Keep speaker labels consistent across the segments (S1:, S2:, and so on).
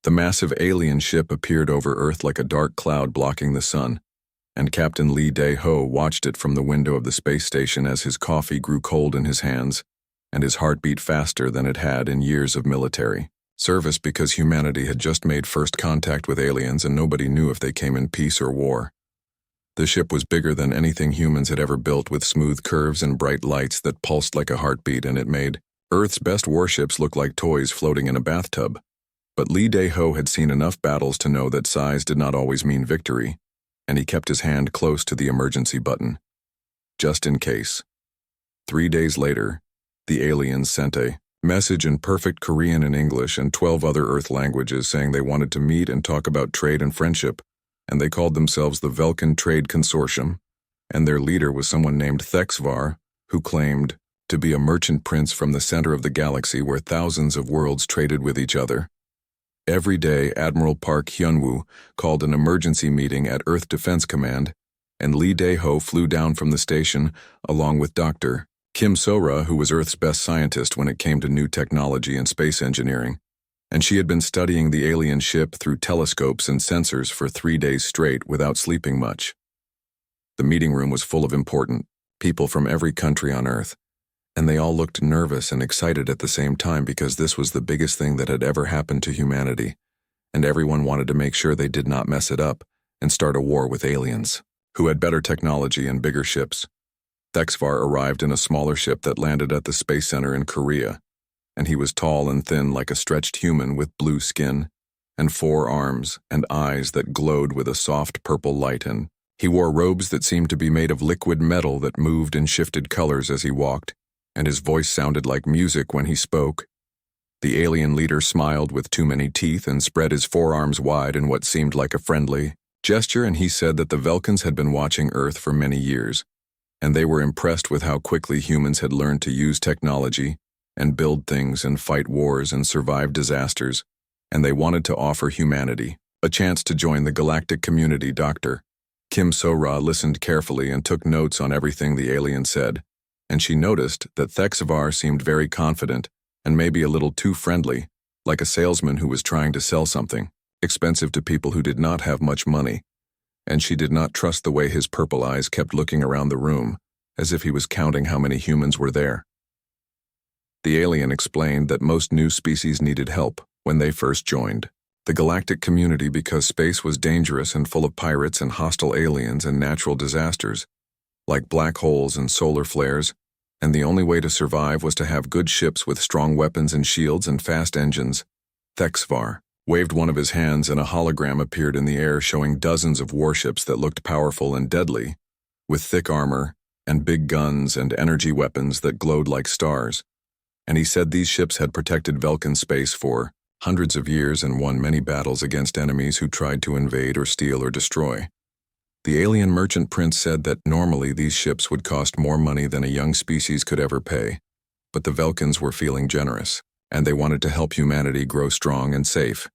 S1: The massive alien ship appeared over Earth like a dark cloud blocking the sun, and Captain Lee Dae-ho watched it from the window of the space station as his coffee grew cold in his hands, and his heart beat faster than it had in years of military service because humanity had just made first contact with aliens and nobody knew if they came in peace or war. The ship was bigger than anything humans had ever built, with smooth curves and bright lights that pulsed like a heartbeat, and it made Earth's best warships look like toys floating in a bathtub. But Lee Dae-ho had seen enough battles to know that size did not always mean victory, and he kept his hand close to the emergency button, just in case. 3 days later, the aliens sent a message in perfect Korean and English and 12 other Earth languages saying they wanted to meet and talk about trade and friendship, and they called themselves the Velkin Trade Consortium, and their leader was someone named Thexvar, who claimed to be a merchant prince from the center of the galaxy where thousands of worlds traded with each other. Every day, Admiral Park Hyun-woo called an emergency meeting at Earth Defense Command, and Lee Dae-ho flew down from the station along with Dr. Kim So-ra, who was Earth's best scientist when it came to new technology and space engineering, and she had been studying the alien ship through telescopes and sensors for 3 days straight without sleeping much. The meeting room was full of important people from every country on Earth, and they all looked nervous and excited at the same time because this was the biggest thing that had ever happened to humanity, and everyone wanted to make sure they did not mess it up and start a war with aliens, who had better technology and bigger ships. Thexvar arrived in a smaller ship that landed at the Space Center in Korea, and he was tall and thin like a stretched human with blue skin and 4 arms and eyes that glowed with a soft purple light, and he wore robes that seemed to be made of liquid metal that moved and shifted colors as he walked, and his voice sounded like music when he spoke. The alien leader smiled with too many teeth and spread his forearms wide in what seemed like a friendly gesture, and he said that the Velkins had been watching Earth for many years, and they were impressed with how quickly humans had learned to use technology and build things and fight wars and survive disasters, and they wanted to offer humanity a chance to join the galactic community. Dr. Kim So-ra listened carefully and took notes on everything the alien said, and she noticed that Thexvar seemed very confident and maybe a little too friendly, like a salesman who was trying to sell something expensive to people who did not have much money, and she did not trust the way his purple eyes kept looking around the room, as if he was counting how many humans were there. The alien explained that most new species needed help when they first joined the galactic community because space was dangerous and full of pirates and hostile aliens and natural disasters, like black holes and solar flares, and the only way to survive was to have good ships with strong weapons and shields and fast engines. Thexvar waved one of his hands and a hologram appeared in the air showing dozens of warships that looked powerful and deadly, with thick armor and big guns and energy weapons that glowed like stars, and he said these ships had protected Velkin space for hundreds of years and won many battles against enemies who tried to invade or steal or destroy. The alien merchant prince said that normally these ships would cost more money than a young species could ever pay, but the Velkins were feeling generous, and they wanted to help humanity grow strong and safe,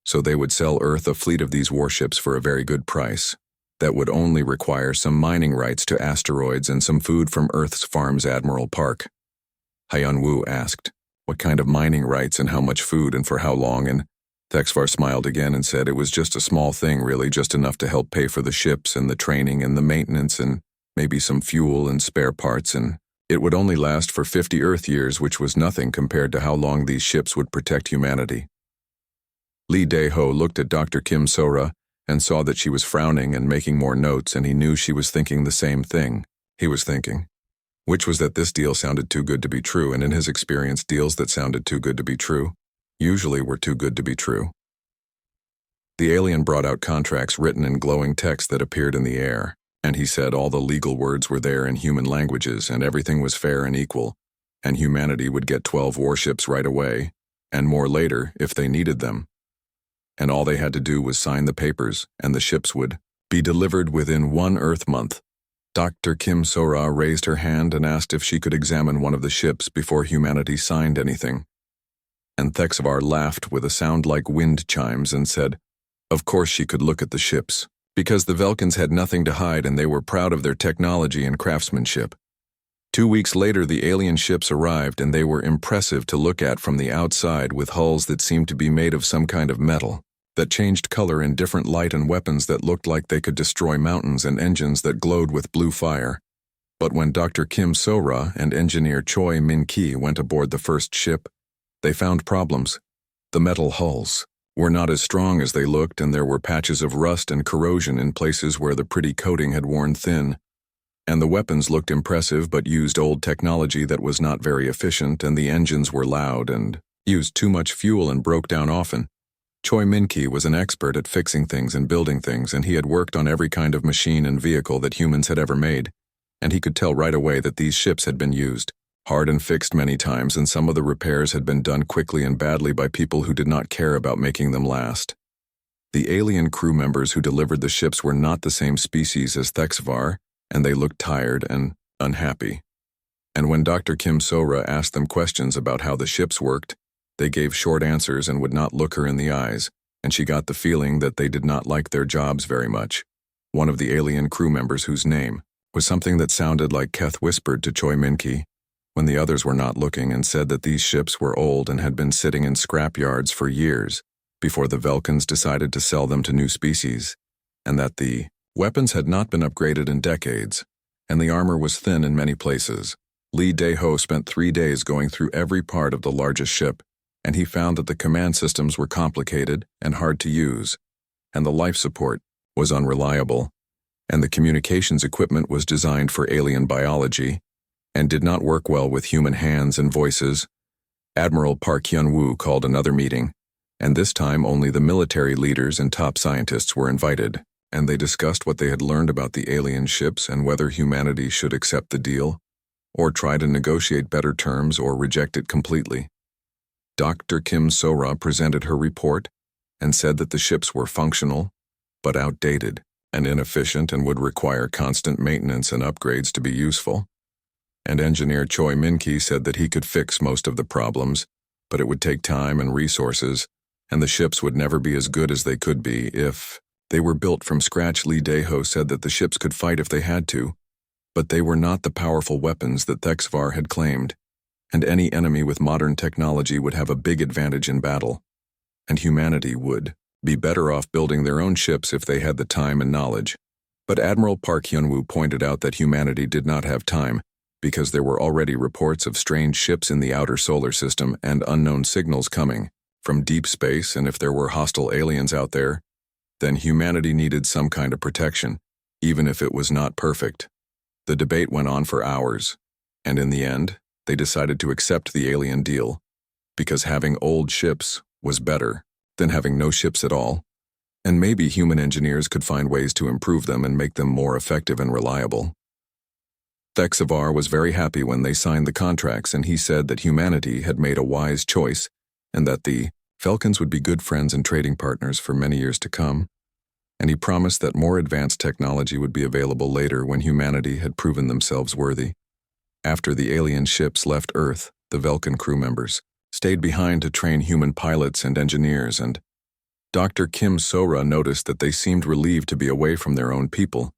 S1: so they would sell Earth a fleet of these warships for a very good price that would only require some mining rights to asteroids and some food from Earth's farms. Admiral Park Hyun-woo asked, "What kind of mining rights and how much food and for how long?" And Thexvar smiled again and said it was just a small thing, really, just enough to help pay for the ships and the training and the maintenance and maybe some fuel and spare parts, and it would only last for 50 Earth years, which was nothing compared to how long these ships would protect humanity. Lee Dae-ho looked at Dr. Kim So-ra and saw that she was frowning and making more notes, and he knew she was thinking the same thing he was thinking, which was that this deal sounded too good to be true, and in his experience, deals that sounded too good to be true usually were too good to be true. The alien brought out contracts written in glowing text that appeared in the air, and he said all the legal words were there in human languages and everything was fair and equal, and humanity would get 12 warships right away, and more later if they needed them. And all they had to do was sign the papers, and the ships would be delivered within 1 Earth month. Dr. Kim So-ra raised her hand and asked if she could examine one of the ships before humanity signed anything. And Thexvar laughed with a sound like wind chimes and said, of course she could look at the ships, because the Velkins had nothing to hide and they were proud of their technology and craftsmanship. 2 weeks later, the alien ships arrived, and they were impressive to look at from the outside, with hulls that seemed to be made of some kind of metal that changed color in different light, and weapons that looked like they could destroy mountains, and engines that glowed with blue fire. But when Dr. Kim So-ra and engineer Choi Min-ki went aboard the first ship, they found problems. The metal hulls were not as strong as they looked, and there were patches of rust and corrosion in places where the pretty coating had worn thin. And the weapons looked impressive but used old technology that was not very efficient, and the engines were loud and used too much fuel and broke down often. Choi Min-ki was an expert at fixing things and building things, and he had worked on every kind of machine and vehicle that humans had ever made, and he could tell right away that these ships had been used hard and fixed many times, and some of the repairs had been done quickly and badly by people who did not care about making them last. The alien crew members who delivered the ships were not the same species as Thexvar, and they looked tired and unhappy. And when Dr. Kim So-ra asked them questions about how the ships worked, they gave short answers and would not look her in the eyes, and she got the feeling that they did not like their jobs very much. One of the alien crew members, whose name was something that sounded like Keth, whispered to Choi Min-ki, when the others were not looking, and said that these ships were old and had been sitting in scrap yards for years before the Vulcans decided to sell them to new species, and that the weapons had not been upgraded in decades, and the armor was thin in many places. Lee Dae-ho spent 3 days going through every part of the largest ship, and he found that the command systems were complicated and hard to use, and the life support was unreliable, and the communications equipment was designed for alien biology and did not work well with human hands and voices. Admiral Park Hyun-woo called another meeting, and this time only the military leaders and top scientists were invited, and they discussed what they had learned about the alien ships and whether humanity should accept the deal, or try to negotiate better terms, or reject it completely. Dr. Kim So-ra presented her report and said that the ships were functional, but outdated and inefficient, and would require constant maintenance and upgrades to be useful. And engineer Choi Min-ki said that he could fix most of the problems, but it would take time and resources, and the ships would never be as good as they could be if they were built from scratch. Lee Dae-ho said that the ships could fight if they had to, but they were not the powerful weapons that Thexvar had claimed, and any enemy with modern technology would have a big advantage in battle, and humanity would be better off building their own ships if they had the time and knowledge. But Admiral Park Hyun-woo pointed out that humanity did not have time, because there were already reports of strange ships in the outer solar system and unknown signals coming from deep space, and if there were hostile aliens out there, then humanity needed some kind of protection, even if it was not perfect. The debate went on for hours, and in the end, they decided to accept the alien deal, because having old ships was better than having no ships at all, and maybe human engineers could find ways to improve them and make them more effective and reliable. Thexvar was very happy when they signed the contracts, and he said that humanity had made a wise choice, and that the Falcons would be good friends and trading partners for many years to come, and he promised that more advanced technology would be available later when humanity had proven themselves worthy. After the alien ships left Earth, the Vulcan crew members stayed behind to train human pilots and engineers, and Dr. Kim So-ra noticed that they seemed relieved to be away from their own people,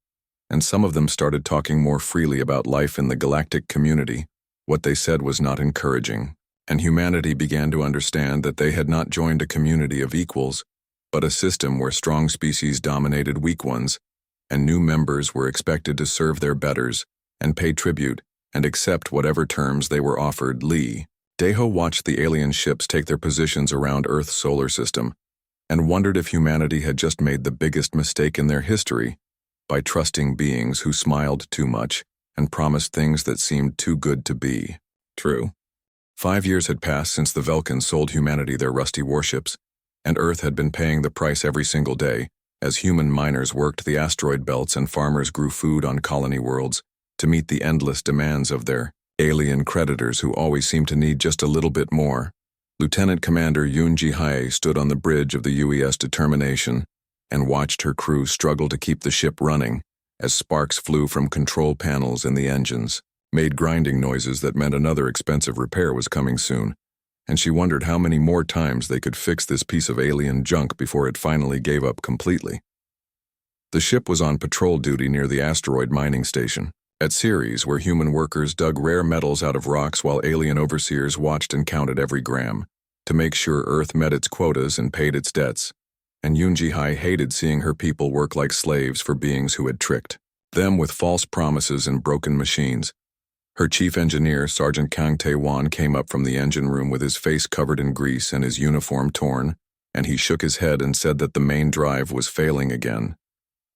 S1: and some of them started talking more freely about life in the galactic community. What they said was not encouraging, and humanity began to understand that they had not joined a community of equals, but a system where strong species dominated weak ones, and new members were expected to serve their betters and pay tribute and accept whatever terms they were offered. Lee Dae-ho watched the alien ships take their positions around Earth's solar system and wondered if humanity had just made the biggest mistake in their history by trusting beings who smiled too much and promised things that seemed too good to be true. 5 years had passed since the Vulcans sold humanity their rusty warships, and Earth had been paying the price every single day as human miners worked the asteroid belts and farmers grew food on colony worlds to meet the endless demands of their alien creditors who always seemed to need just a little bit more. Lieutenant Commander Yoon Ji-hae stood on the bridge of the UES Determination and watched her crew struggle to keep the ship running as sparks flew from control panels and the engines made grinding noises that meant another expensive repair was coming soon, and she wondered how many more times they could fix this piece of alien junk before it finally gave up completely. The ship was on patrol duty near the asteroid mining station, At Ceres, where human workers dug rare metals out of rocks while alien overseers watched and counted every gram, to make sure Earth met its quotas and paid its debts. And Yoon-ji-hai hated seeing her people work like slaves for beings who had tricked them with false promises and broken machines. Her chief engineer, Sergeant Kang Tae-won, came up from the engine room with his face covered in grease and his uniform torn, and he shook his head and said that the main drive was failing again,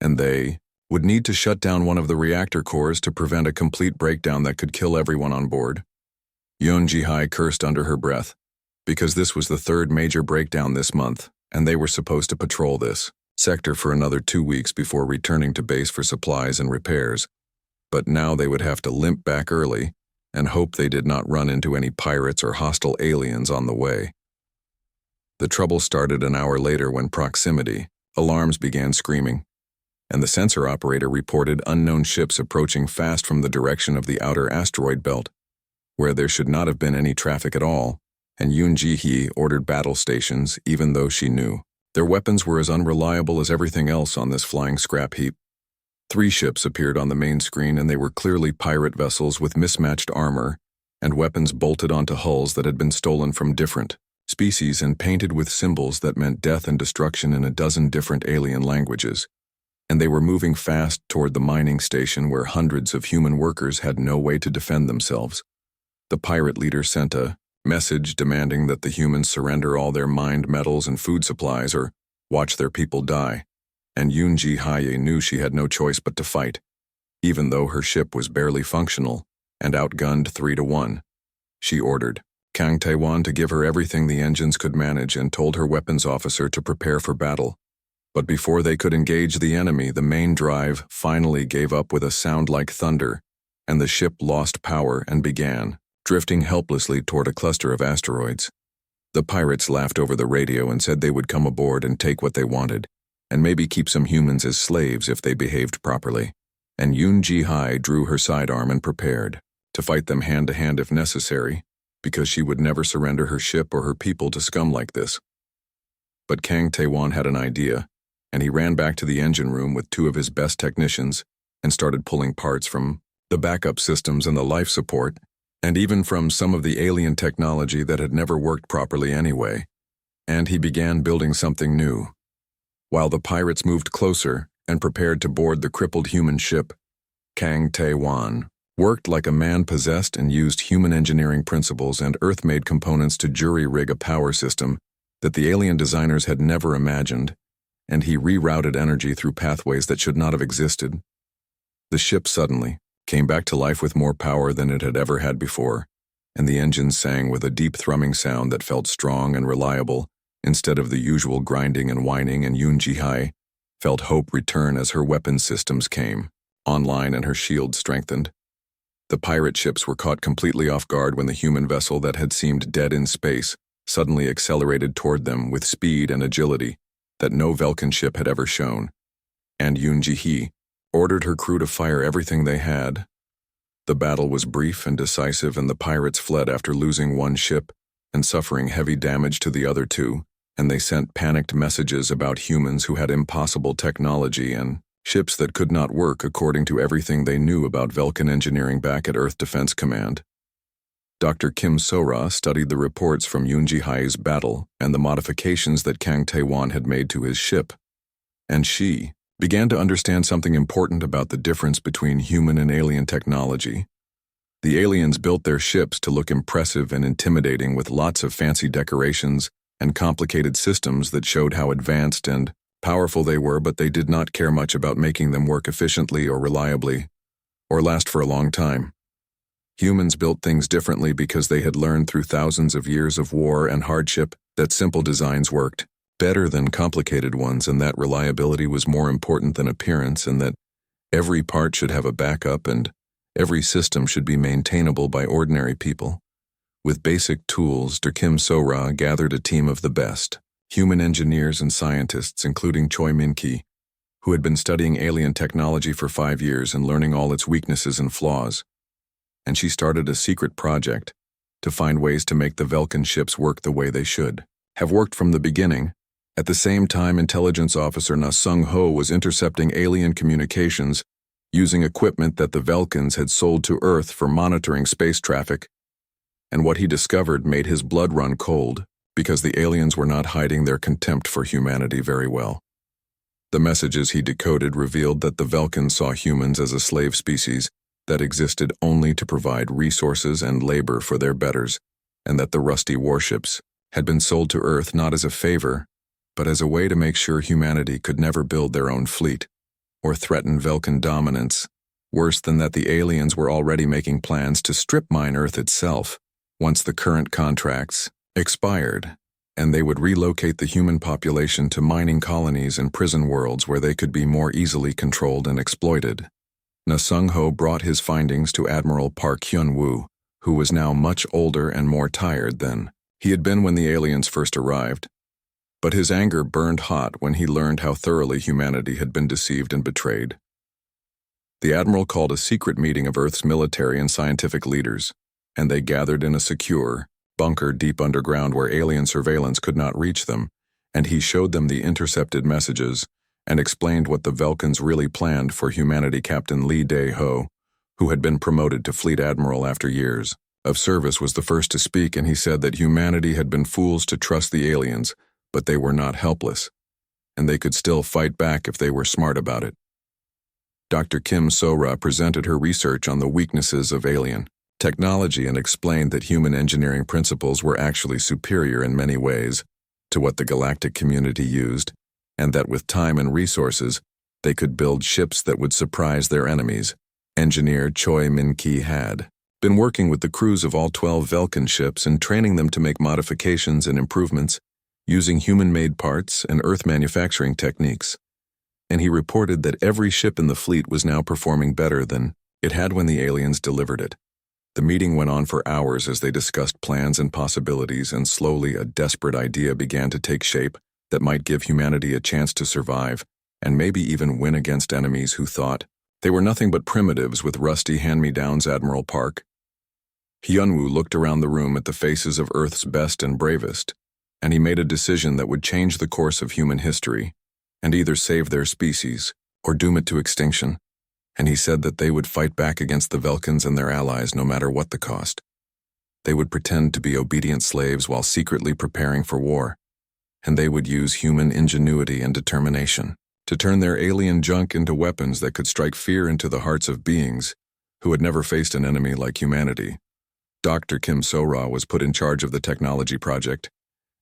S1: and they would need to shut down one of the reactor cores to prevent a complete breakdown that could kill everyone on board. Yoon-ji-hai cursed under her breath, because this was the third major breakdown this month, and they were supposed to patrol this sector for another 2 weeks before returning to base for supplies and repairs. But now they would have to limp back early and hope they did not run into any pirates or hostile aliens on the way. The trouble started an hour later when proximity alarms began screaming, and the sensor operator reported unknown ships approaching fast from the direction of the outer asteroid belt, where there should not have been any traffic at all, and Yoon Ji-hee ordered battle stations even though she knew their weapons were as unreliable as everything else on this flying scrap heap. 3 ships appeared on the main screen, and they were clearly pirate vessels with mismatched armor and weapons bolted onto hulls that had been stolen from different species and painted with symbols that meant death and destruction in a dozen different alien languages. And they were moving fast toward the mining station where hundreds of human workers had no way to defend themselves. The pirate leader sent a message demanding that the humans surrender all their mined metals and food supplies or watch their people die. And Yoon Ji-hae knew she had no choice but to fight, even though her ship was barely functional and outgunned 3-1. She ordered Kang Tae-won to give her everything the engines could manage and told her weapons officer to prepare for battle. But before they could engage the enemy, the main drive finally gave up with a sound like thunder, and the ship lost power and began drifting helplessly toward a cluster of asteroids. The pirates laughed over the radio and said they would come aboard and take what they wanted, and maybe keep some humans as slaves if they behaved properly. And Yoon Ji-hae drew her sidearm and prepared to fight them hand-to-hand if necessary, because she would never surrender her ship or her people to scum like this. But Kang Tae-won had an idea, and he ran back to the engine room with 2 of his best technicians and started pulling parts from the backup systems and the life support, and even from some of the alien technology that had never worked properly anyway. And he began building something new. While the pirates moved closer and prepared to board the crippled human ship, Kang Tae-won worked like a man possessed and used human engineering principles and Earth-made components to jury-rig a power system that the alien designers had never imagined, and he rerouted energy through pathways that should not have existed. The ship suddenly came back to life with more power than it had ever had before, and the engines sang with a deep thrumming sound that felt strong and reliable instead of the usual grinding and whining, and Yoon Ji-hae felt hope return as her weapons systems came online and her shield strengthened. The pirate ships were caught completely off guard when the human vessel that had seemed dead in space suddenly accelerated toward them with speed and agility that no Vulcan ship had ever shown, and Yoon Ji-hee ordered her crew to fire everything they had. The battle was brief and decisive, and the pirates fled after losing 1 ship and suffering heavy damage to the other 2, and they sent panicked messages about humans who had impossible technology and ships that could not work according to everything they knew about Vulcan engineering back at Earth Defense Command. Dr. Kim So-ra studied the reports from Yoon Ji-hae's battle and the modifications that Kang Tae-won had made to his ship, and she began to understand something important about the difference between human and alien technology. The aliens built their ships to look impressive and intimidating with lots of fancy decorations and complicated systems that showed how advanced and powerful they were, but they did not care much about making them work efficiently or reliably, or last for a long time. Humans built things differently because they had learned through thousands of years of war and hardship that simple designs worked better than complicated ones, and that reliability was more important than appearance, and that every part should have a backup and every system should be maintainable by ordinary people. With basic tools, Dr. Kim So-ra gathered a team of the best human engineers and scientists, including Choi Min-ki, who had been studying alien technology for 5 years and learning all its weaknesses and flaws. And she started a secret project to find ways to make the Vulcan ships work the way they should have worked from the beginning. At the same time, intelligence officer Na Sung-ho was intercepting alien communications using equipment that the Vulcans had sold to Earth for monitoring space traffic, and what he discovered made his blood run cold, because the aliens were not hiding their contempt for humanity very well. The messages he decoded revealed that the Vulcans saw humans as a slave species that existed only to provide resources and labor for their betters, and that the rusty warships had been sold to Earth not as a favor, but as a way to make sure humanity could never build their own fleet, or threaten Vulcan dominance. Worse than that, the aliens were already making plans to strip mine Earth itself once the current contracts expired, and they would relocate the human population to mining colonies and prison worlds where they could be more easily controlled and exploited. Na Sung-ho brought his findings to Admiral Park Hyun-woo, who was now much older and more tired than he had been when the aliens first arrived. But his anger burned hot when he learned how thoroughly humanity had been deceived and betrayed. The Admiral called a secret meeting of Earth's military and scientific leaders, and they gathered in a secure bunker deep underground where alien surveillance could not reach them, and he showed them the intercepted messages and explained what the Vulcans really planned for humanity. Captain Lee Dae-ho, who had been promoted to Fleet Admiral after years of service, was the first to speak, and he said that humanity had been fools to trust the aliens, but they were not helpless, and they could still fight back if they were smart about it. Dr. Kim So-ra presented her research on the weaknesses of alien technology and explained that human engineering principles were actually superior in many ways to what the galactic community used, and that with time and resources, they could build ships that would surprise their enemies. Engineer Choi Min-ki had been working with the crews of all 12 Vulcan ships and training them to make modifications and improvements using human-made parts and Earth manufacturing techniques, and he reported that every ship in the fleet was now performing better than it had when the aliens delivered it. The meeting went on for hours as they discussed plans and possibilities, and slowly a desperate idea began to take shape that might give humanity a chance to survive and maybe even win against enemies who thought they were nothing but primitives with rusty hand-me-downs. Admiral Park Hyun-woo looked around the room at the faces of Earth's best and bravest, and he made a decision that would change the course of human history and either save their species or doom it to extinction. And he said that they would fight back against the Vulcans and their allies no matter what the cost. They would pretend to be obedient slaves while secretly preparing for war, and they would use human ingenuity and determination to turn their alien junk into weapons that could strike fear into the hearts of beings who had never faced an enemy like humanity. Dr. Kim So-ra was put in charge of the technology project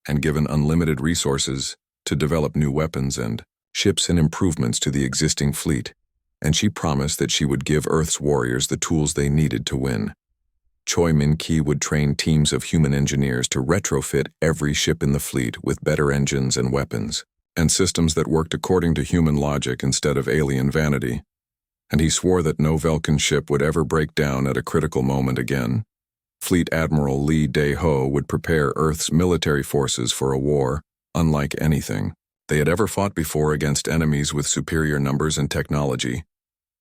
S1: and given unlimited resources to develop new weapons and ships and improvements to the existing fleet, and she promised that she would give Earth's warriors the tools they needed to win. Choi Min-ki would train teams of human engineers to retrofit every ship in the fleet with better engines and weapons, and systems that worked according to human logic instead of alien vanity. And he swore that no Vulcan ship would ever break down at a critical moment again. Fleet Admiral Lee Dae-ho would prepare Earth's military forces for a war unlike anything they had ever fought before against enemies with superior numbers and technology,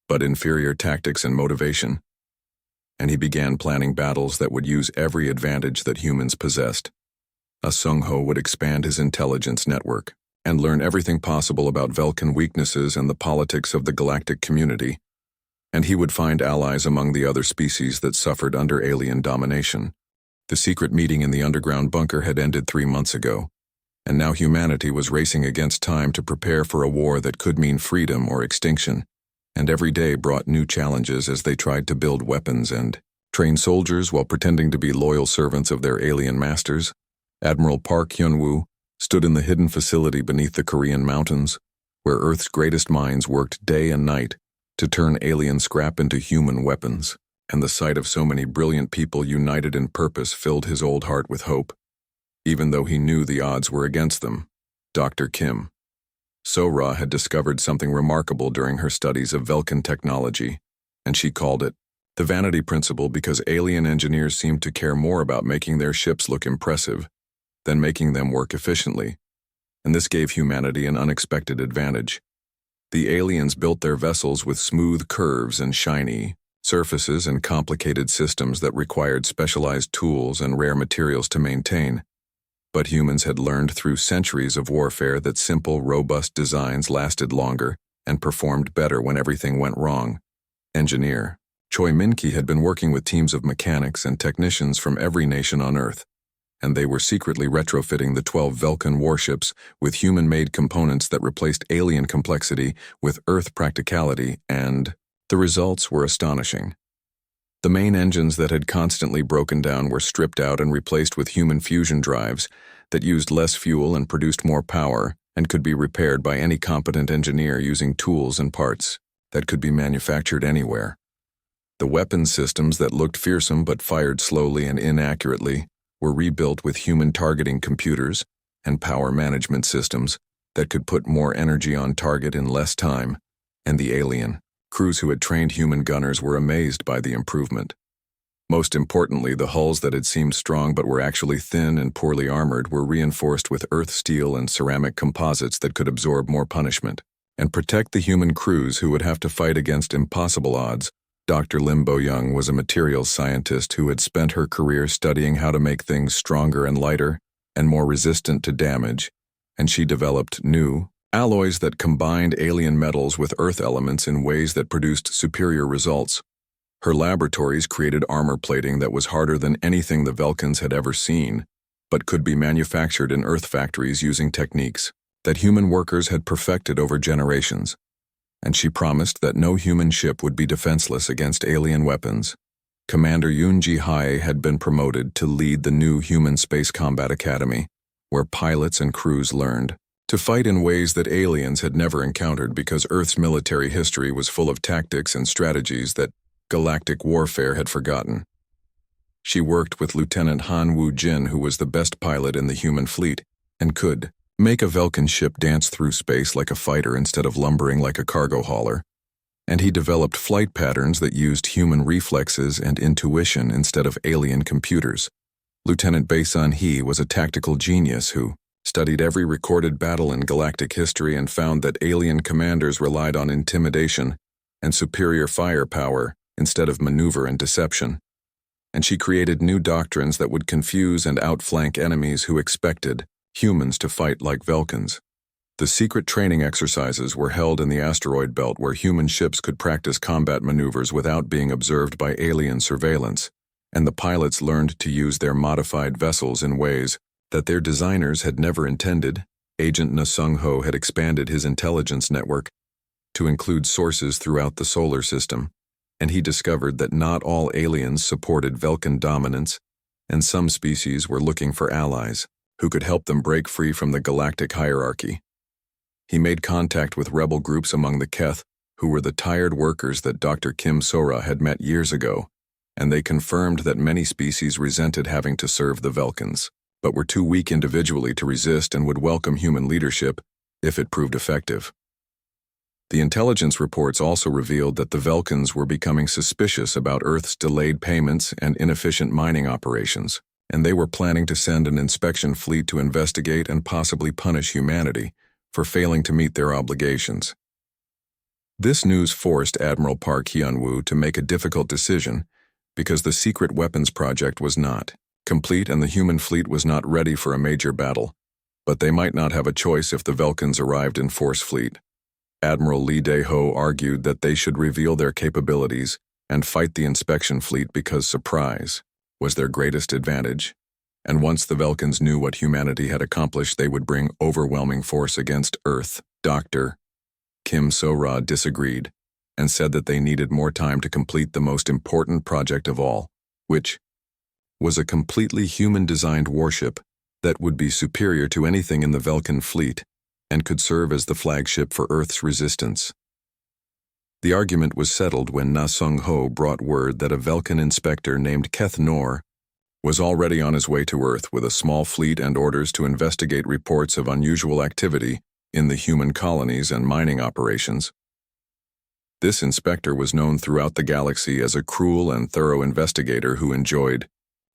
S1: but inferior tactics and motivation. And he began planning battles that would use every advantage that humans possessed. Sung-ho would expand his intelligence network and learn everything possible about Vulcan weaknesses and the politics of the galactic community, and he would find allies among the other species that suffered under alien domination. The secret meeting in the underground bunker had ended 3 months ago, and now humanity was racing against time to prepare for a war that could mean freedom or extinction, and every day brought new challenges as they tried to build weapons and train soldiers while pretending to be loyal servants of their alien masters. Admiral Park Hyun-woo stood in the hidden facility beneath the Korean mountains, where Earth's greatest minds worked day and night to turn alien scrap into human weapons, and the sight of so many brilliant people united in purpose filled his old heart with hope, even though he knew the odds were against them. Dr. Kim So-ra had discovered something remarkable during her studies of Vulcan technology, and she called it the vanity principle, because alien engineers seemed to care more about making their ships look impressive than making them work efficiently, and this gave humanity an unexpected advantage. The aliens built their vessels with smooth curves and shiny surfaces and complicated systems that required specialized tools and rare materials to maintain. But humans had learned through centuries of warfare that simple, robust designs lasted longer and performed better when everything went wrong. engineer. Choi Min-ki had been working with teams of mechanics and technicians from every nation on Earth, and they were secretly retrofitting the 12 Vulcan warships with human-made components that replaced alien complexity with Earth practicality, and the results were astonishing. The main engines that had constantly broken down were stripped out and replaced with human fusion drives that used less fuel and produced more power and could be repaired by any competent engineer using tools and parts that could be manufactured anywhere. The weapon systems that looked fearsome but fired slowly and inaccurately were rebuilt with human targeting computers and power management systems that could put more energy on target in less time, and the alien crews who had trained human gunners were amazed by the improvement. Most importantly, the hulls that had seemed strong but were actually thin and poorly armored were reinforced with earth steel and ceramic composites that could absorb more punishment and protect the human crews who would have to fight against impossible odds. Dr. Lim Bo-young was a materials scientist who had spent her career studying how to make things stronger and lighter and more resistant to damage, and she developed new alloys that combined alien metals with earth elements in ways that produced superior results. Her laboratories created armor plating that was harder than anything the Vulcans had ever seen, but could be manufactured in Earth factories using techniques that human workers had perfected over generations. And she promised that no human ship would be defenseless against alien weapons. Commander Yoon Ji-hae had been promoted to lead the new Human Space Combat Academy, where pilots and crews learned to fight in ways that aliens had never encountered because Earth's military history was full of tactics and strategies that galactic warfare had forgotten. She worked with Lieutenant Han Woo-jin, who was the best pilot in the human fleet, and could make a Vulcan ship dance through space like a fighter instead of lumbering like a cargo hauler. And he developed flight patterns that used human reflexes and intuition instead of alien computers. Lieutenant Bae Sun-hee was a tactical genius who studied every recorded battle in galactic history and found that alien commanders relied on intimidation and superior firepower instead of maneuver and deception. And she created new doctrines that would confuse and outflank enemies who expected humans to fight like Vulcans. The secret training exercises were held in the asteroid belt where human ships could practice combat maneuvers without being observed by alien surveillance, and the pilots learned to use their modified vessels in ways that their designers had never intended. Agent Na Sung-ho had expanded his intelligence network to include sources throughout the solar system, and he discovered that not all aliens supported Vulcan dominance, and some species were looking for allies who could help them break free from the galactic hierarchy. He made contact with rebel groups among the Keth, who were the tired workers that Dr. Kim Sora had met years ago, and they confirmed that many species resented having to serve the Vulcans, but were too weak individually to resist and would welcome human leadership if it proved effective. The intelligence reports also revealed that the Vulcans were becoming suspicious about Earth's delayed payments and inefficient mining operations, and they were planning to send an inspection fleet to investigate and possibly punish humanity for failing to meet their obligations. This news forced Admiral Park Hyun-woo to make a difficult decision because the secret weapons project was not complete and the human fleet was not ready for a major battle, but they might not have a choice if the Vulcans arrived in force fleet. Admiral Lee Dae-ho argued that they should reveal their capabilities and fight the inspection fleet because surprise was their greatest advantage, and once the Vulcans knew what humanity had accomplished, they would bring overwhelming force against Earth. Dr. Kim So-ra disagreed and said that they needed more time to complete the most important project of all, which was a completely human-designed warship that would be superior to anything in the Vulcan fleet and could serve as the flagship for Earth's resistance. The argument was settled when Na Sung-ho brought word that a Vulcan inspector named Keth Nor was already on his way to Earth with a small fleet and orders to investigate reports of unusual activity in the human colonies and mining operations. This inspector was known throughout the galaxy as a cruel and thorough investigator who enjoyed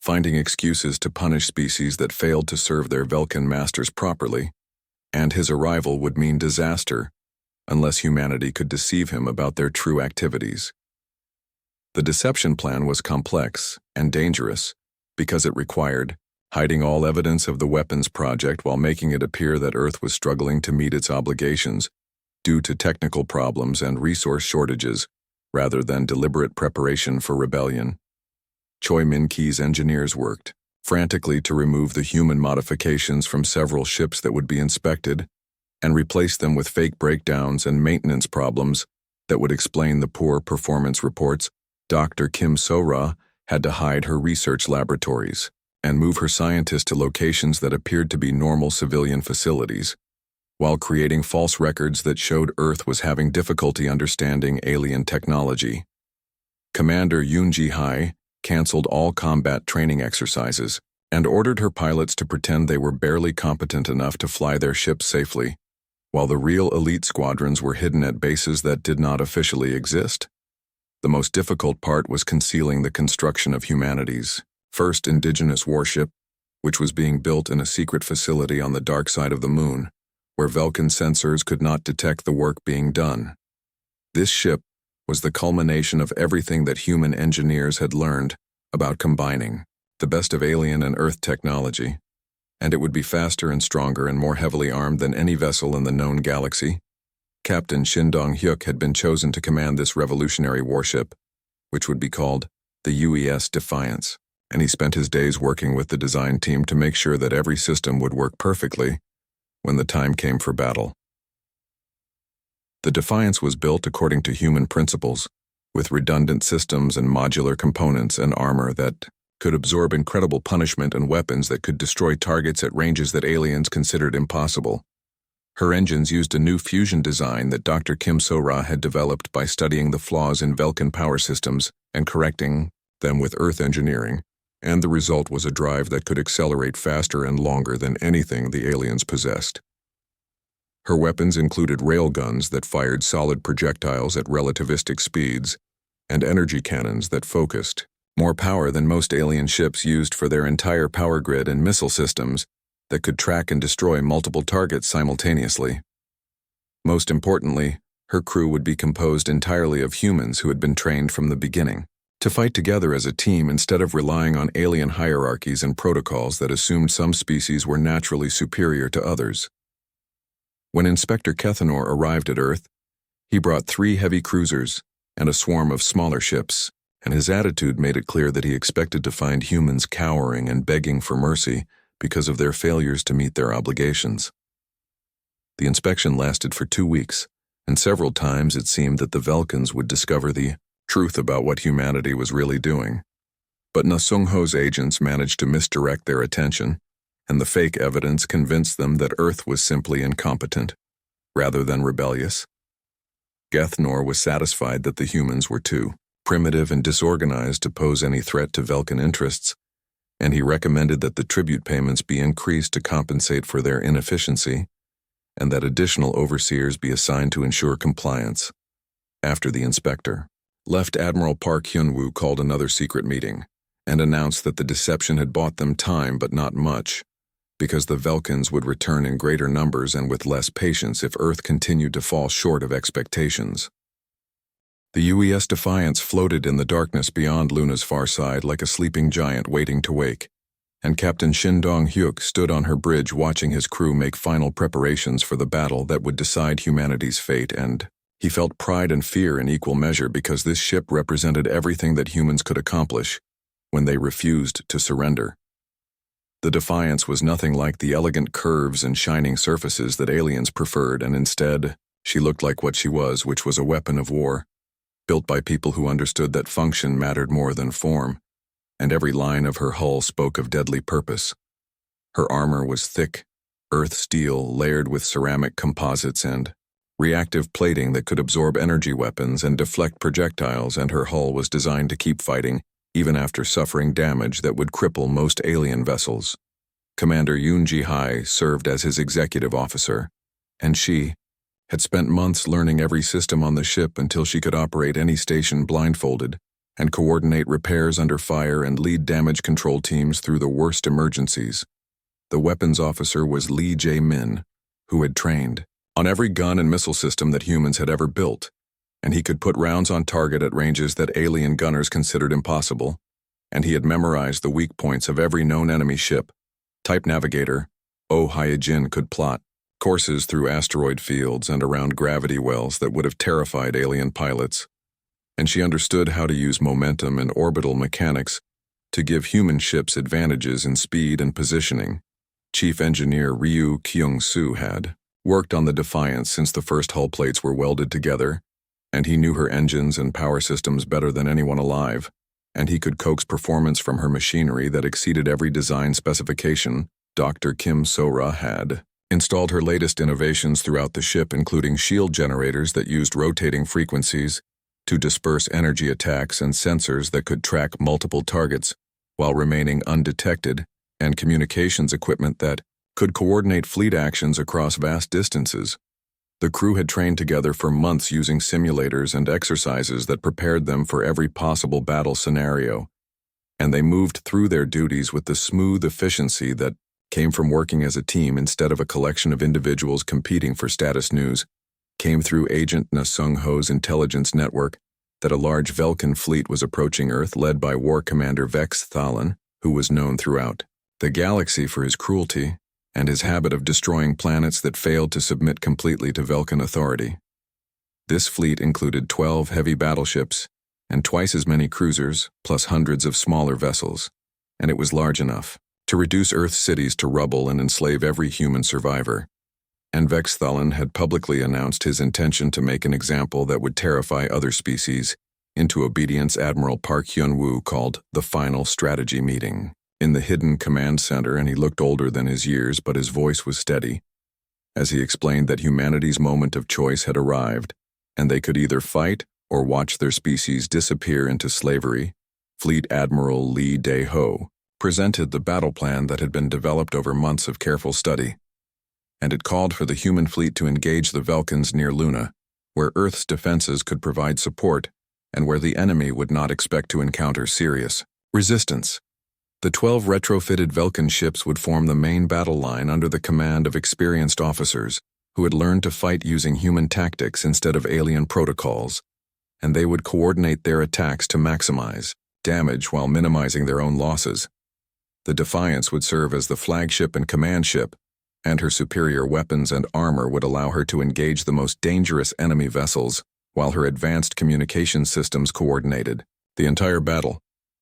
S1: finding excuses to punish species that failed to serve their Vulcan masters properly, and his arrival would mean disaster unless humanity could deceive him about their true activities. The deception plan was complex and dangerous because it required hiding all evidence of the weapons project while making it appear that Earth was struggling to meet its obligations due to technical problems and resource shortages, rather than deliberate preparation for rebellion. Choi Min-ki's engineers worked frantically to remove the human modifications from several ships that would be inspected and replace them with fake breakdowns and maintenance problems that would explain the poor performance reports. Dr. Kim So-ra had to hide her research laboratories and move her scientists to locations that appeared to be normal civilian facilities, while creating false records that showed Earth was having difficulty understanding alien technology. Commander Yoon Ji-hae canceled all combat training exercises and ordered her pilots to pretend they were barely competent enough to fly their ships safely, while the real elite squadrons were hidden at bases that did not officially exist. The most difficult part was concealing the construction of humanity's first indigenous warship, which was being built in a secret facility on the dark side of the moon, where Vulcan sensors could not detect the work being done. This ship was the culmination of everything that human engineers had learned about combining the best of alien and Earth technology, and it would be faster and stronger and more heavily armed than any vessel in the known galaxy. Captain Shin Dong-hyuk had been chosen to command this revolutionary warship, which would be called the UES Defiance, and he spent his days working with the design team to make sure that every system would work perfectly when the time came for battle. The Defiance was built according to human principles, with redundant systems and modular components and armor that could absorb incredible punishment and weapons that could destroy targets at ranges that aliens considered impossible. Her engines used a new fusion design that Dr. Kim So-ra had developed by studying the flaws in Vulcan power systems and correcting them with Earth engineering, and the result was a drive that could accelerate faster and longer than anything the aliens possessed. Her weapons included railguns that fired solid projectiles at relativistic speeds, and energy cannons that focused more power than most alien ships used for their entire power grid, and missile systems that could track and destroy multiple targets simultaneously. Most importantly, her crew would be composed entirely of humans who had been trained from the beginning to fight together as a team instead of relying on alien hierarchies and protocols that assumed some species were naturally superior to others. When Inspector Kethenor arrived at Earth, he brought 3 heavy cruisers and a swarm of smaller ships, and his attitude made it clear that he expected to find humans cowering and begging for mercy because of their failures to meet their obligations. The inspection lasted for 2 weeks, and several times it seemed that the Vulcans would discover the truth about what humanity was really doing. But Na Sung-ho's agents managed to misdirect their attention, and the fake evidence convinced them that Earth was simply incompetent, rather than rebellious. Gethnor was satisfied that the humans were too primitive and disorganized to pose any threat to Vulcan interests, and he recommended that the tribute payments be increased to compensate for their inefficiency, and that additional overseers be assigned to ensure compliance. After the inspector left, Admiral Park Hyun-woo called another secret meeting and announced that the deception had bought them time but not much, because the Vulcans would return in greater numbers and with less patience if Earth continued to fall short of expectations. The UES Defiance floated in the darkness beyond Luna's far side like a sleeping giant waiting to wake, and Captain Shin Dong-hyuk stood on her bridge watching his crew make final preparations for the battle that would decide humanity's fate, and he felt pride and fear in equal measure because this ship represented everything that humans could accomplish when they refused to surrender. The Defiance was nothing like the elegant curves and shining surfaces that aliens preferred, and instead, she looked like what she was, which was a weapon of war, built by people who understood that function mattered more than form, and every line of her hull spoke of deadly purpose. Her armor was thick, earth steel layered with ceramic composites and reactive plating that could absorb energy weapons and deflect projectiles, and her hull was designed to keep fighting even after suffering damage that would cripple most alien vessels. Commander Yoon Ji-hae served as his executive officer, and she had spent months learning every system on the ship until she could operate any station blindfolded and coordinate repairs under fire and lead damage control teams through the worst emergencies. The weapons officer was Lee Jae-min, who had trained on every gun and missile system that humans had ever built, and he could put rounds on target at ranges that alien gunners considered impossible, and he had memorized the weak points of every known enemy ship. Type Navigator Oh Hyejin could plot courses through asteroid fields and around gravity wells that would have terrified alien pilots. and she understood how to use momentum and orbital mechanics to give human ships advantages in speed and positioning. Chief Engineer Ryu Kyung-soo had worked on the Defiance since the first hull plates were welded together, and he knew her engines and power systems better than anyone alive, and he could coax performance from her machinery that exceeded every design specification. Dr. Kim Sora had installed her latest innovations throughout the ship, including shield generators that used rotating frequencies to disperse energy attacks and sensors that could track multiple targets while remaining undetected, and communications equipment that could coordinate fleet actions across vast distances. The crew had trained together for months using simulators and exercises that prepared them for every possible battle scenario, and they moved through their duties with the smooth efficiency that came from working as a team instead of a collection of individuals competing for status news. Came through Agent Na Sung-ho's intelligence network that a large Velkan fleet was approaching Earth led by War Commander Vex Thalan, who was known throughout the galaxy for his cruelty and his habit of destroying planets that failed to submit completely to Velkan authority. This fleet included 12 heavy battleships and twice as many cruisers, plus hundreds of smaller vessels, and it was large enough to reduce Earth's cities to rubble and enslave every human survivor. And Vex Thalan had publicly announced his intention to make an example that would terrify other species into obedience. Admiral Park Hyun-woo called the final strategy meeting in the hidden command center, and he looked older than his years, but his voice was steady as he explained that humanity's moment of choice had arrived, and they could either fight or watch their species disappear into slavery. Fleet Admiral Lee Dae-ho presented the battle plan that had been developed over months of careful study, and it called for the human fleet to engage the Velkans near Luna, where Earth's defenses could provide support and where the enemy would not expect to encounter serious resistance. The 12 retrofitted Velkan ships would form the main battle line under the command of experienced officers who had learned to fight using human tactics instead of alien protocols, and they would coordinate their attacks to maximize damage while minimizing their own losses. The Defiance would serve as the flagship and command ship, and her superior weapons and armor would allow her to engage the most dangerous enemy vessels, while her advanced communication systems coordinated the entire battle.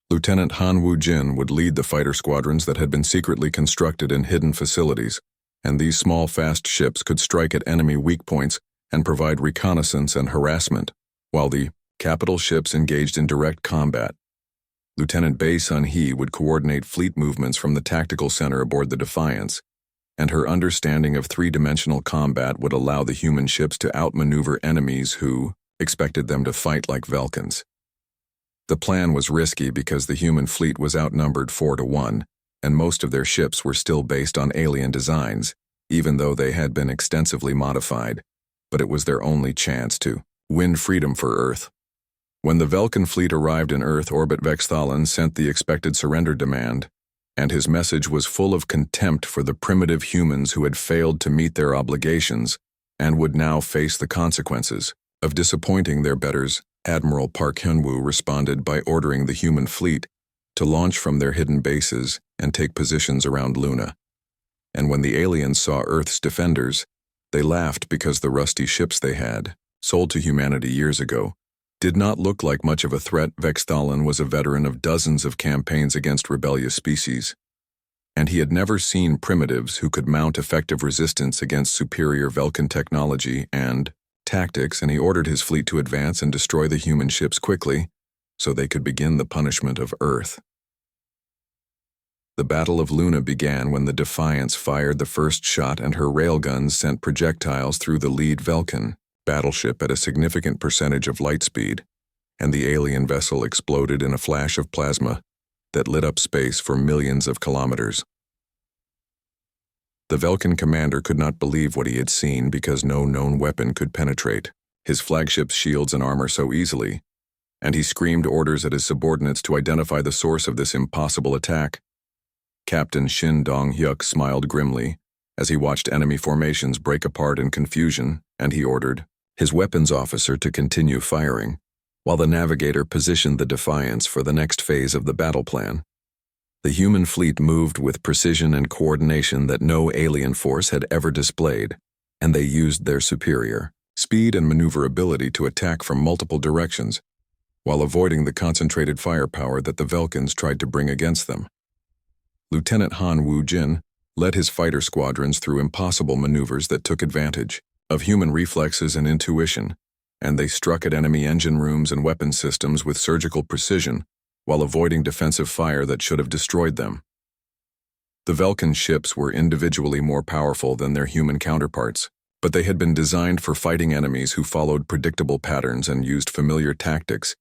S1: Lieutenant Han Woo-jin would lead the fighter squadrons that had been secretly constructed in hidden facilities, and these small, fast ships could strike at enemy weak points and provide reconnaissance and harassment, while the capital ships engaged in direct combat. Lieutenant Bae Sun-hee would coordinate fleet movements from the tactical center aboard the Defiance, and her understanding of three-dimensional combat would allow the human ships to outmaneuver enemies who expected them to fight like Velkans. The plan was risky because the human fleet was outnumbered 4-1, and most of their ships were still based on alien designs, even though they had been extensively modified, but it was their only chance to win freedom for Earth. When the Velkan fleet arrived in Earth orbit, Vex Thalan sent the expected surrender demand, and his message was full of contempt for the primitive humans who had failed to meet their obligations and would now face the consequences of disappointing their betters. Admiral Park Hyun-woo responded by ordering the human fleet to launch from their hidden bases and take positions around Luna. And when the aliens saw Earth's defenders, they laughed because the rusty ships they had, sold to humanity years ago, did not look like much of a threat. Vex Thalan was a veteran of dozens of campaigns against rebellious species, and he had never seen primitives who could mount effective resistance against superior Velkan technology and tactics, and he ordered his fleet to advance and destroy the human ships quickly so they could begin the punishment of Earth. The Battle of Luna began when the Defiance fired the first shot and her railguns sent projectiles through the lead Velkan battleship at a significant percentage of light speed, and the alien vessel exploded in a flash of plasma that lit up space for millions of kilometers. The Velkan commander could not believe what he had seen because no known weapon could penetrate his flagship's shields and armor so easily, and he screamed orders at his subordinates to identify the source of this impossible attack. Captain Shin Dong-hyuk smiled grimly as he watched enemy formations break apart in confusion, and he ordered his weapons officer to continue firing, while the navigator positioned the Defiance for the next phase of the battle plan. The human fleet moved with precision and coordination that no alien force had ever displayed, and they used their superior speed and maneuverability to attack from multiple directions. while avoiding the concentrated firepower that the Velkans tried to bring against them. Lieutenant Han Woo-jin led his fighter squadrons through impossible maneuvers that took advantage of human reflexes and intuition, and they struck at enemy engine rooms and weapon systems with surgical precision while avoiding defensive fire that should have destroyed them. The Velkan ships were individually more powerful than their human counterparts, but they had been designed for fighting enemies who followed predictable patterns and used familiar tactics,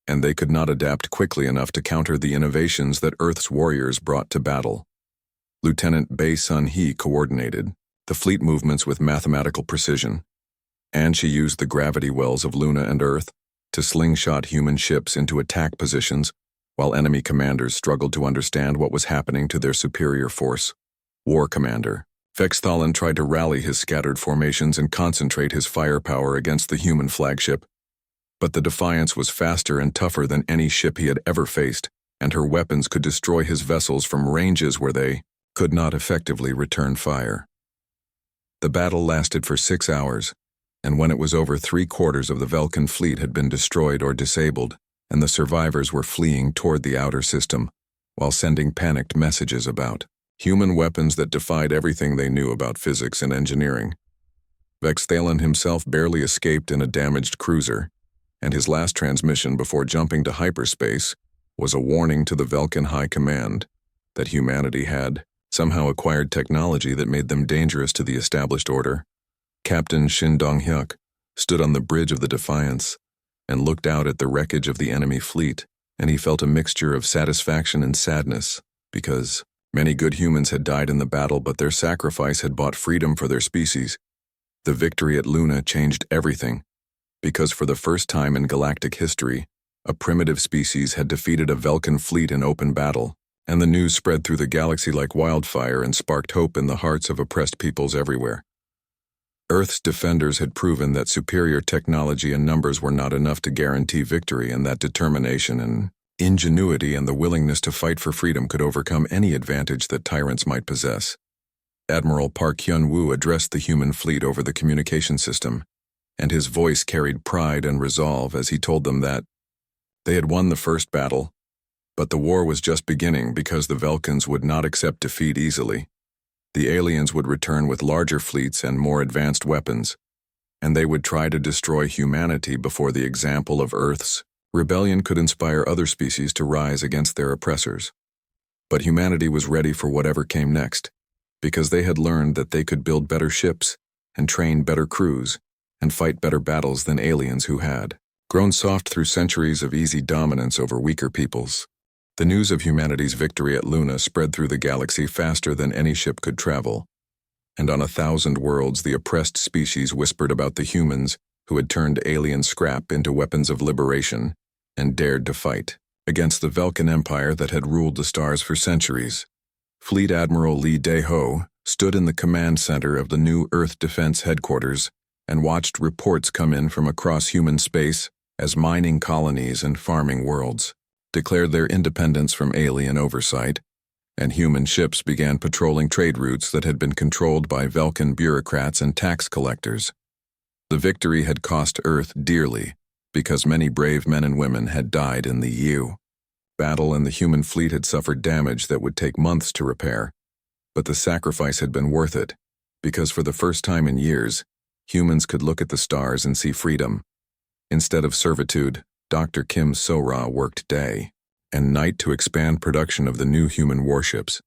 S1: and they could not adapt quickly enough to counter the innovations that Earth's warriors brought to battle. Lieutenant Bae Sun-hee coordinated the fleet movements with mathematical precision, and she used the gravity wells of Luna and Earth to slingshot human ships into attack positions while enemy commanders struggled to understand what was happening to their superior force. War Commander Vexthalin tried to rally his scattered formations and concentrate his firepower against the human flagship, but the Defiance was faster and tougher than any ship he had ever faced, and her weapons could destroy his vessels from ranges where they could not effectively return fire. The battle lasted for 6 hours, and when it was over, 3/4 of the Velkan fleet had been destroyed or disabled, and the survivors were fleeing toward the outer system while sending panicked messages about human weapons that defied everything they knew about physics and engineering. Vexthalin himself barely escaped in a damaged cruiser, and his last transmission before jumping to hyperspace was a warning to the Velkan High Command that humanity had somehow acquired technology that made them dangerous to the established order. Captain Shin Dong-hyuk stood on the bridge of the Defiance and looked out at the wreckage of the enemy fleet, and he felt a mixture of satisfaction and sadness, because many good humans had died in the battle, but their sacrifice had bought freedom for their species. The victory at Luna changed everything, because for the first time in galactic history, a primitive species had defeated a Velkan fleet in open battle, and the news spread through the galaxy like wildfire and sparked hope in the hearts of oppressed peoples everywhere. Earth's defenders had proven that superior technology and numbers were not enough to guarantee victory, and that determination and ingenuity and the willingness to fight for freedom could overcome any advantage that tyrants might possess. Admiral Park Hyun-woo addressed the human fleet over the communication system, and his voice carried pride and resolve as he told them that they had won the first battle, but the war was just beginning because the Velkans would not accept defeat easily. The aliens would return with larger fleets and more advanced weapons, and they would try to destroy humanity before the example of Earth's rebellion could inspire other species to rise against their oppressors. But humanity was ready for whatever came next, because they had learned that they could build better ships and train better crews and fight better battles than aliens who had grown soft through centuries of easy dominance over weaker peoples. The news of humanity's victory at Luna spread through the galaxy faster than any ship could travel, and on 1,000 worlds the oppressed species whispered about the humans who had turned alien scrap into weapons of liberation and dared to fight against the Velkan Empire that had ruled the stars for centuries. Fleet Admiral Lee Dae-ho stood in the command center of the new Earth Defense Headquarters and watched reports come in from across human space as mining colonies and farming worlds declared their independence from alien oversight, and human ships began patrolling trade routes that had been controlled by Velkan bureaucrats and tax collectors. The victory had cost Earth dearly, because many brave men and women had died in the battle, and the human fleet had suffered damage that would take months to repair. But the sacrifice had been worth it, because for the first time in years, humans could look at the stars and see freedom. Instead of servitude, Dr. Kim So-ra worked day and night to expand production of the new human warships,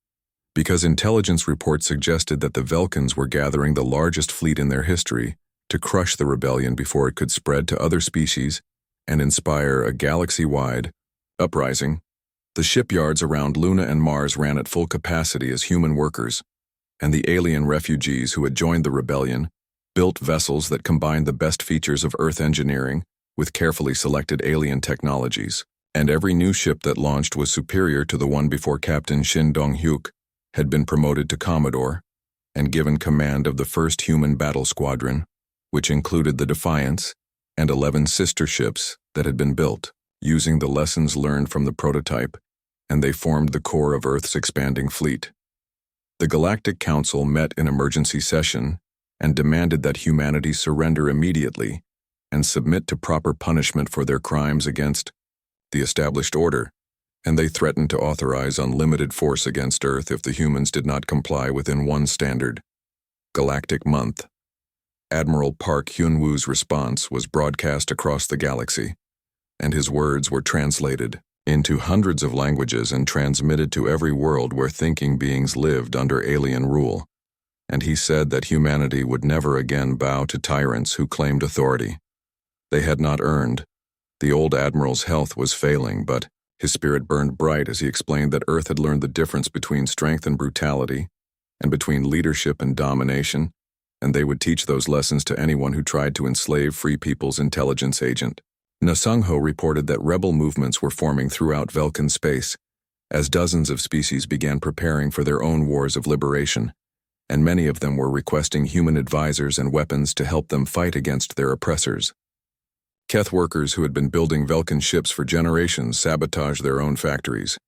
S1: because intelligence reports suggested that the Velkans were gathering the largest fleet in their history to crush the rebellion before it could spread to other species and inspire a galaxy-wide uprising. The shipyards around Luna and Mars ran at full capacity as human workers, and the alien refugees who had joined the rebellion built vessels that combined the best features of Earth engineering with carefully selected alien technologies, and every new ship that launched was superior to the one before. Captain Shin Dong-hyuk had been promoted to Commodore and given command of the first human battle squadron, which included the Defiance and 11 sister ships that had been built, using the lessons learned from the prototype, and they formed the core of Earth's expanding fleet. The Galactic Council met in emergency session and demanded that humanity surrender immediately and submit to proper punishment for their crimes against the established order, and they threatened to authorize unlimited force against Earth if the humans did not comply within one standard: Galactic Month. Admiral Park Hyun-woo's response was broadcast across the galaxy, and his words were translated into hundreds of languages and transmitted to every world where thinking beings lived under alien rule. And he said that humanity would never again bow to tyrants who claimed authority they had not earned. The old admiral's health was failing, but his spirit burned bright as he explained that Earth had learned the difference between strength and brutality, and between leadership and domination, and they would teach those lessons to anyone who tried to enslave free people's intelligence agent. Nasungho reported that rebel movements were forming throughout Velkan space, as dozens of species began preparing for their own wars of liberation, and many of them were requesting human advisors and weapons to help them fight against their oppressors. Keth workers who had been building Velkan ships for generations sabotaged their own factories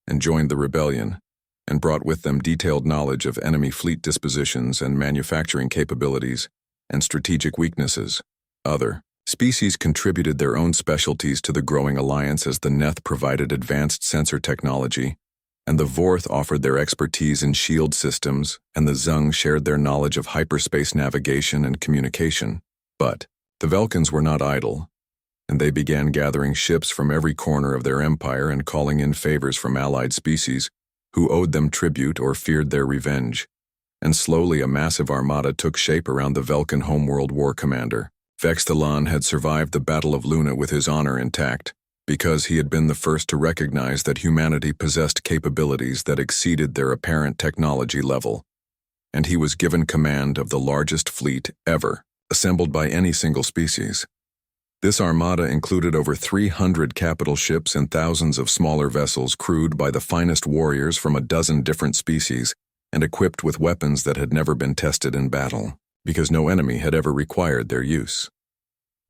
S1: and joined the rebellion, and brought with them detailed knowledge of enemy fleet dispositions and manufacturing capabilities and strategic weaknesses. Other species contributed their own specialties to the growing alliance, as the Neth provided advanced sensor technology, and the Vorth offered their expertise in shield systems, and the Zung shared their knowledge of hyperspace navigation and communication. But the Velkans were not idle, and they began gathering ships from every corner of their empire and calling in favors from allied species who owed them tribute or feared their revenge. And slowly a massive armada took shape around the Velkan homeworld war commander. Vexthalan had survived the Battle of Luna with his honor intact, because he had been the first to recognize that humanity possessed capabilities that exceeded their apparent technology level. And he was given command of the largest fleet ever assembled by any single species. This armada included over 300 capital ships and thousands of smaller vessels crewed by the finest warriors from a dozen different species and equipped with weapons that had never been tested in battle, because no enemy had ever required their use.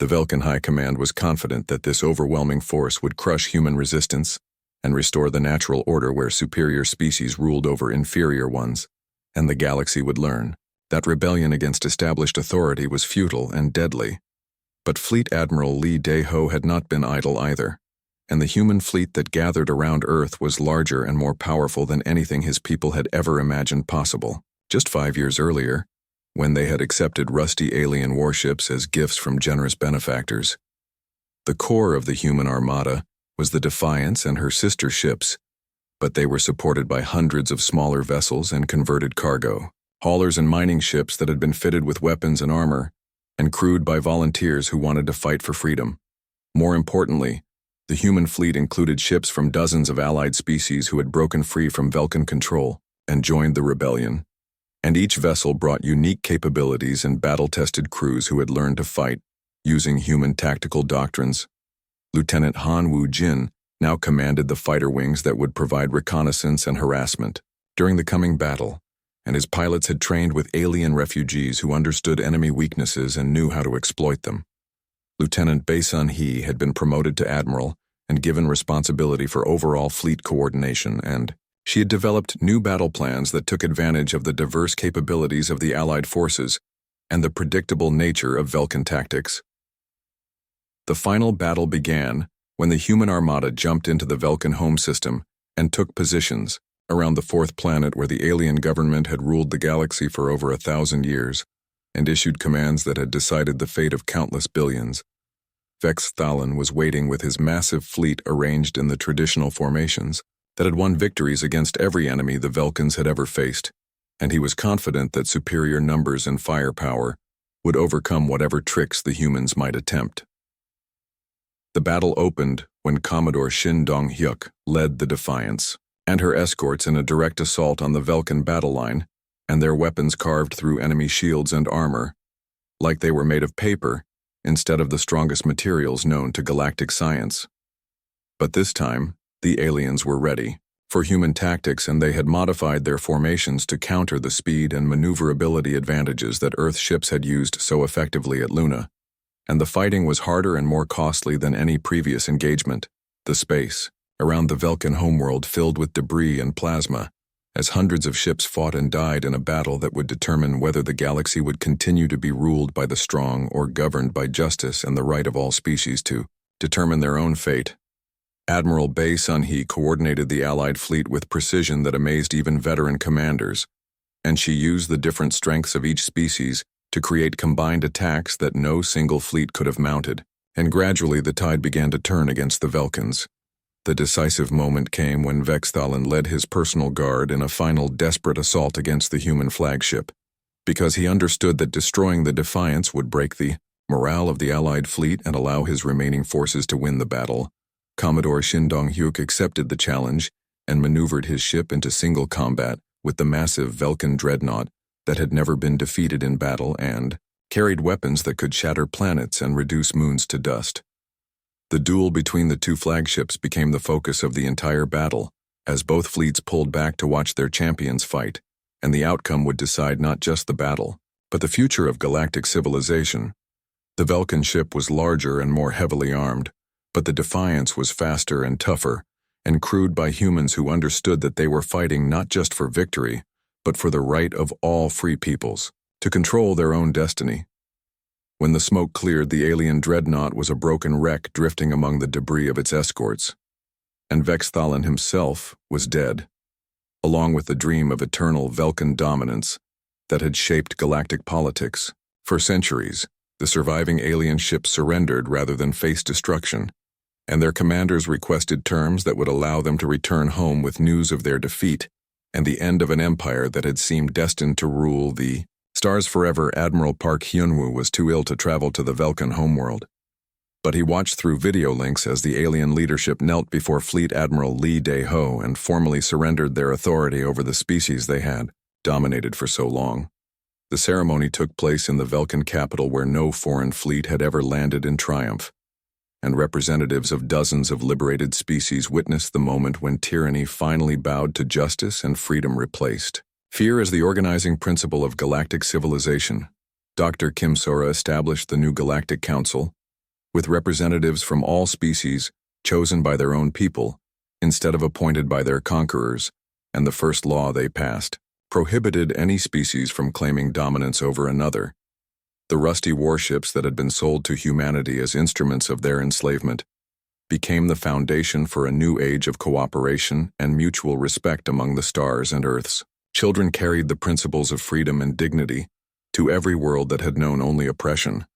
S1: The Velkan High Command was confident that this overwhelming force would crush human resistance and restore the natural order where superior species ruled over inferior ones, and the galaxy would learn that rebellion against established authority was futile and deadly. But Fleet Admiral Lee Dae-ho had not been idle either, and the human fleet that gathered around Earth was larger and more powerful than anything his people had ever imagined possible. Just 5 years earlier, when they had accepted rusty alien warships as gifts from generous benefactors, the core of the human armada was the Defiance and her sister ships, but they were supported by hundreds of smaller vessels and converted cargo, haulers and mining ships that had been fitted with weapons and armor, and crewed by volunteers who wanted to fight for freedom. More importantly, the human fleet included ships from dozens of allied species who had broken free from Velkan control and joined the rebellion. And each vessel brought unique capabilities and battle-tested crews who had learned to fight using human tactical doctrines. Lieutenant Han Woo-jin now commanded the fighter wings that would provide reconnaissance and harassment during the coming battle, and his pilots had trained with alien refugees who understood enemy weaknesses and knew how to exploit them. Lieutenant Bae Sun-hee had been promoted to admiral and given responsibility for overall fleet coordination, and she had developed new battle plans that took advantage of the diverse capabilities of the Allied forces and the predictable nature of Velkan tactics. The final battle began when the human armada jumped into the Velkan home system and took positions around the fourth planet where the alien government had ruled the galaxy for over 1,000 years and issued commands that had decided the fate of countless billions. Vexthalan was waiting with his massive fleet arranged in the traditional formations that had won victories against every enemy the Velkans had ever faced, and he was confident that superior numbers and firepower would overcome whatever tricks the humans might attempt. The battle opened when Commodore Shin Dong-hyuk led the Defiance and her escorts in a direct assault on the Velkan battle line, and their weapons carved through enemy shields and armor, like they were made of paper instead of the strongest materials known to galactic science. But this time, the aliens were ready for human tactics, and they had modified their formations to counter the speed and maneuverability advantages that Earth ships had used so effectively at Luna. And the fighting was harder and more costly than any previous engagement. The space around the Velkan homeworld filled with debris and plasma, as hundreds of ships fought and died in a battle that would determine whether the galaxy would continue to be ruled by the strong or governed by justice and the right of all species to determine their own fate. Admiral Bei Sun-hee coordinated the Allied fleet with precision that amazed even veteran commanders, and she used the different strengths of each species to create combined attacks that no single fleet could have mounted. And gradually the tide began to turn against the Vulcans. The decisive moment came when Vexthalin led his personal guard in a final desperate assault against the human flagship. Because he understood that destroying the Defiance would break the morale of the Allied fleet and allow his remaining forces to win the battle, Commodore Shin Dong-hyuk accepted the challenge and maneuvered his ship into single combat with the massive Vulcan Dreadnought that had never been defeated in battle and carried weapons that could shatter planets and reduce moons to dust. The duel between the two flagships became the focus of the entire battle, as both fleets pulled back to watch their champions fight, and the outcome would decide not just the battle, but the future of galactic civilization. The Vulcan ship was larger and more heavily armed, but the Defiance was faster and tougher, and crewed by humans who understood that they were fighting not just for victory, but for the right of all free peoples to control their own destiny. When the smoke cleared, the alien Dreadnought was a broken wreck drifting among the debris of its escorts, and Vexthalin himself was dead, along with the dream of eternal Vulcan dominance that had shaped galactic politics. For centuries, the surviving alien ships surrendered rather than face destruction, and their commanders requested terms that would allow them to return home with news of their defeat and the end of an empire that had seemed destined to rule the stars forever. Admiral Park Hyun-woo was too ill to travel to the Vulcan homeworld, but he watched through video links as the alien leadership knelt before Fleet Admiral Lee Dae-ho and formally surrendered their authority over the species they had dominated for so long. The ceremony took place in the Vulcan capital where no foreign fleet had ever landed in triumph, and representatives of dozens of liberated species witnessed the moment when tyranny finally bowed to justice and freedom replaced fear as the organizing principle of galactic civilization. Dr. Kim Sora established the new Galactic Council, with representatives from all species chosen by their own people instead of appointed by their conquerors, and the first law they passed prohibited any species from claiming dominance over another. The rusty warships that had been sold to humanity as instruments of their enslavement became the foundation for a new age of cooperation and mutual respect among the stars and Earths. Children carried the principles of freedom and dignity to every world that had known only oppression.